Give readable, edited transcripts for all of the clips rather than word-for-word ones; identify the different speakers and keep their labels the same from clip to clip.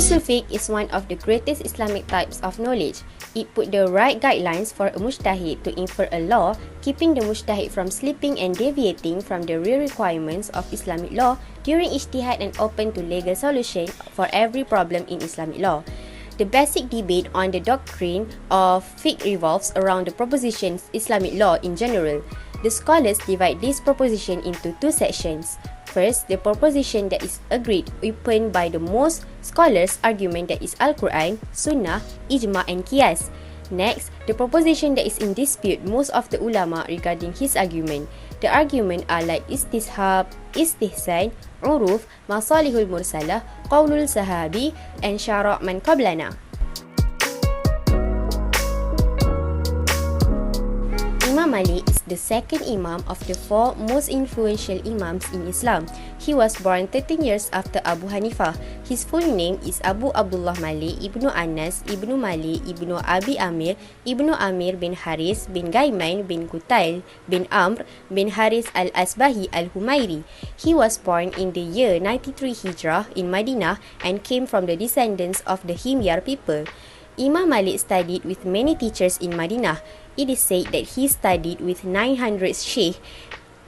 Speaker 1: Usul fiqh is one of the greatest Islamic types of knowledge. It put the right guidelines for a mujtahid to infer a law, keeping the mujtahid from slipping and deviating from the real requirements of Islamic law during ijtihad and open to legal solution for every problem in Islamic law. The basic debate on the doctrine of fiqh revolves around the propositions Islamic law in general. The scholars divide this proposition into two sections. First, the proposition that is agreed upon by the most scholars argument that is Al-Quran, Sunnah, Ijma and Qiyas. Next, the proposition that is in dispute most of the ulama regarding his argument. The argument are like istishab, istihsan, uruf, masalihul mursalah, qawlul sahabi and syara' man qablana. Imam Malik is the second Imam of the four most influential Imams in Islam. He was born 13 years after Abu Hanifah. His full name is Abu Abdullah Malik ibnu Anas ibnu Malik ibnu Abi Amir ibnu Amir bin Haris bin Gaiman bin Qutail bin Amr bin Haris al-Asbahi al-Humairi. He was born in the year 93 Hijrah in Madinah and came from the descendants of the Himyar people. Imam Malik studied with many teachers in Madinah. It is said that he studied with 900 sheikh,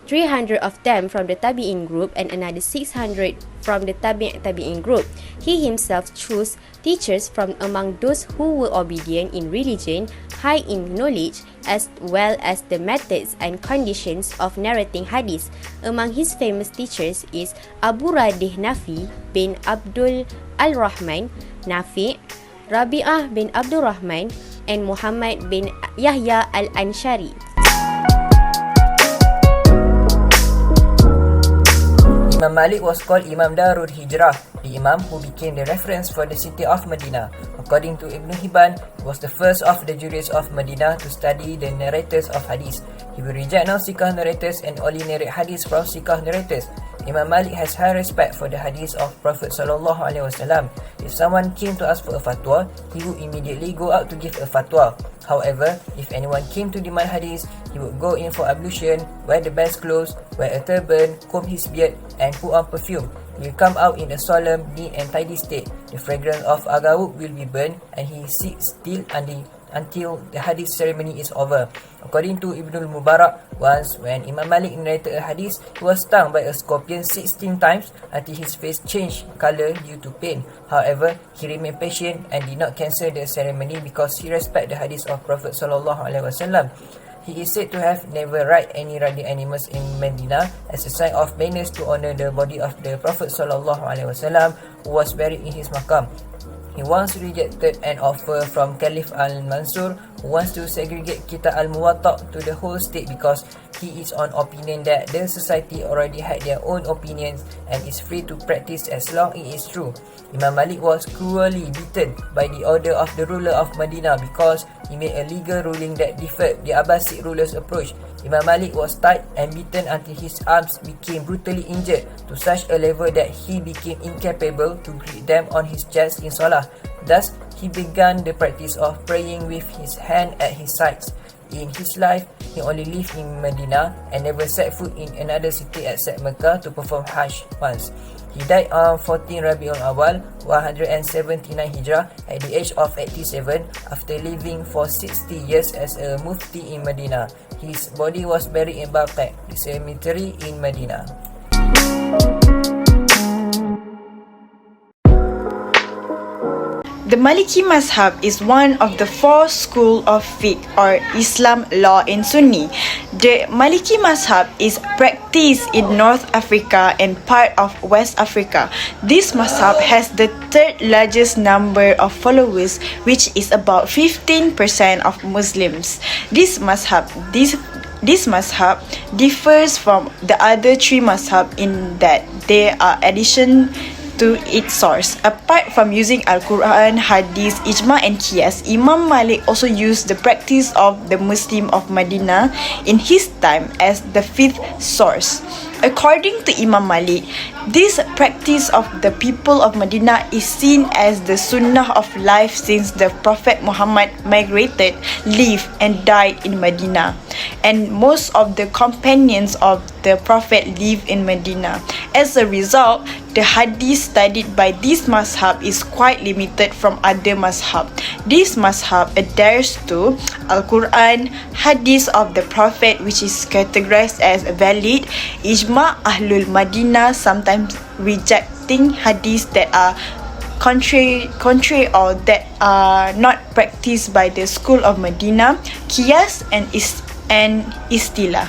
Speaker 1: 300 of them from the Tabi'in group and another 600 from the Tabi'in group. He himself chose teachers from among those who were obedient in religion, high in knowledge, as well as the methods and conditions of narrating hadith. Among his famous teachers is Abu Radih Nafi bin Abdul Al-Rahman Nafi, Rabi'ah bin Abdul Rahman and Muhammad bin Yahya al-Anshari.
Speaker 2: Imam Malik was called Imam Darul Hijrah, the Imam who became the reference for the city of Medina. According to Ibn Hibban, he was the first of the jurists of Medina to study the narrators of hadith. He will reject non-Sikah narrators and only narrate hadith from Sikah narrators. Imam Malik has high respect for the hadith of Prophet ﷺ. If someone came to ask for a fatwa, he would immediately go out to give a fatwa. However, if anyone came to demand hadith, he would go in for ablution, wear the best clothes, wear a turban, comb his beard and put on perfume. He will come out in a solemn, neat and tidy state. The fragrance of agawuk will be burned and he sits still until the hadith ceremony is over. According to Ibn al-Mubarak, once when Imam Malik narrated a hadith, he was stung by a scorpion 16 times until his face changed colour due to pain. However, he remained patient and did not cancel the ceremony because he respected the hadith of Prophet ﷺ. He is said to have never ride any riding animals in Medina as a sign of manners to honour the body of the Prophet ﷺ who was buried in his maqam. He once rejected an offer from Caliph Al-Mansur who wants to segregate Kitab Al-Muwatta to the whole state because he is on opinion that the society already had their own opinions and is free to practice as long it is true. Imam Malik was cruelly beaten by the order of the ruler of Medina because he made a legal ruling that deferred the Abbasid ruler's approach. Imam Malik was tied and beaten until his arms became brutally injured to such a level that he became incapable to grip them on his chest in Salah. Thus, he began the practice of praying with his hand at his sides. In his life, he only lived in Medina and never set foot in another city except Mecca to perform Hajj once. He died on 14 Rabiul Awal, 179 Hijrah at the age of 87 after living for 60 years as a mufti in Medina. His body was buried in Baqi', the cemetery in Medina.
Speaker 3: The Maliki Mazhab is one of the four schools of fiqh or Islam law in Sunni. The Maliki Mazhab is practiced in North Africa and part of West Africa. This Mazhab has the third largest number of followers, which is about 15% of Muslims. This Mazhab differs from the other three Mazhab in that they are addition to its source. Apart from using Al-Quran, Hadith, Ijma and Qiyas, Imam Malik also used the practice of the Muslim of Medina in his time as the fifth source. According to Imam Malik, this practice of the people of Medina is seen as the sunnah of life since the Prophet Muhammad migrated, lived and died in Medina. And most of the companions of the Prophet lived in Medina. As a result, the hadith studied by this mazhab is quite limited from other mazhab. This mazhab adheres to Al-Quran, hadith of the Prophet which is categorized as valid, ijma' Ahlul Madinah, sometimes rejecting hadiths that are contrary or that are not practiced by the school of Medina, qiyas and istilah.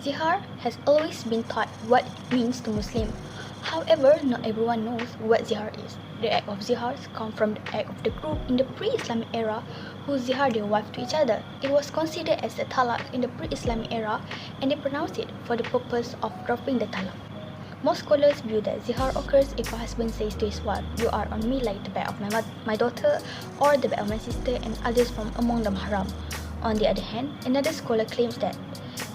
Speaker 4: Zihar has always been taught what it means to Muslim. However, not everyone knows what zihar is. The act of zihar comes from the act of the group in the pre-Islamic era who zihar their wife to each other. It was considered as a talaq in the pre-Islamic era and they pronounced it for the purpose of dropping the talaq. Most scholars view that zihar occurs if a husband says to his wife, "You are on me like the back of my daughter," or the back of my sister, and others from among the mahram. On the other hand, another scholar claims that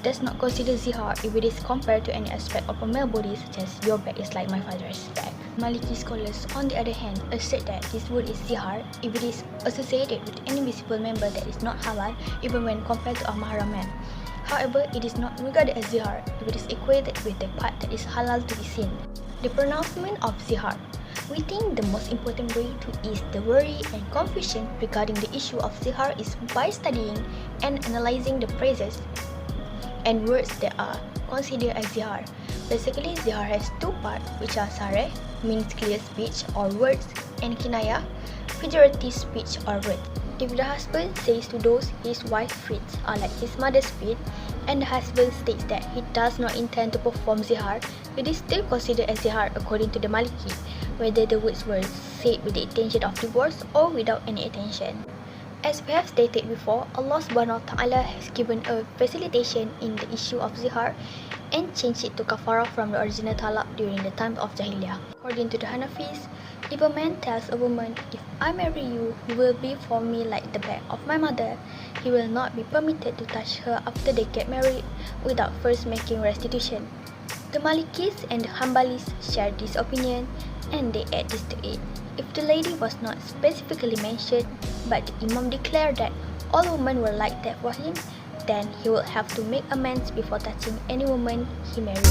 Speaker 4: does not consider zihar if it is compared to any aspect of a male body such as your back is like my father's back. Maliki scholars, on the other hand, assert that this word is zihar if it is associated with any visible member that is not halal even when compared to a mahram man. However, it is not regarded as zihar if it is equated with the part that is halal to be seen. The pronouncement of zihar. We think the most important way to ease the worry and confusion regarding the issue of zihar is by studying and analyzing the phrases and words that are considered as zihar. Basically, zihar has two parts, which are sareh, means clear speech or words, and kinaya, figurative speech or words. If the husband says to those his wife's feet are like his mother's feet, and the husband states that he does not intend to perform zihar, it is still considered as zihar according to the Maliki, whether the words were said with the intention of divorce or without any intention. As we have stated before, Allah subhanahu wa ta'ala has given a facilitation in the issue of zihar and changed it to kafara from the original talaq during the time of Jahiliyyah. According to the Hanafis, if a man tells a woman, "If I marry you, you will be for me like the back of my mother," he will not be permitted to touch her after they get married without first making restitution. The Malikis and the Hanbalis share this opinion and they add this to it. If the lady was not specifically mentioned, but the Imam declared that all women were like that for him, then he will have to make amends before touching any woman he married.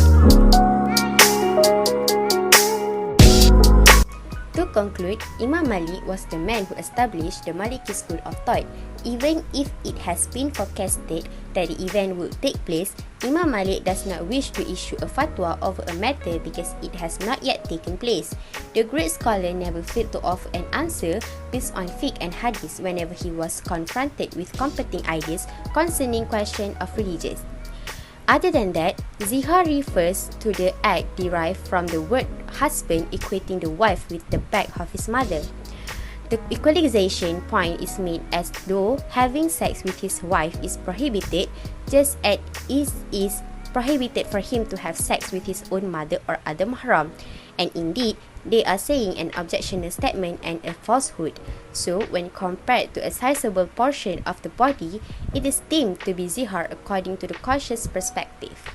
Speaker 1: To conclude, Imam Malik was the man who established the Maliki school of thought. Even if it has been forecasted that the event would take place, Imam Malik does not wish to issue a fatwa over a matter because it has not yet taken place. The great scholar never failed to offer an answer based on fiqh and hadith whenever he was confronted with competing ideas concerning question of religion. Other than that, zihar refers to the act derived from the word husband equating the wife with the back of his mother. The equalization point is made as though having sex with his wife is prohibited, just as it is prohibited for him to have sex with his own mother or other mahram. And indeed, they are saying an objectionable statement and a falsehood. So, when compared to a sizable portion of the body, it is deemed to be zihar according to the cautious perspective.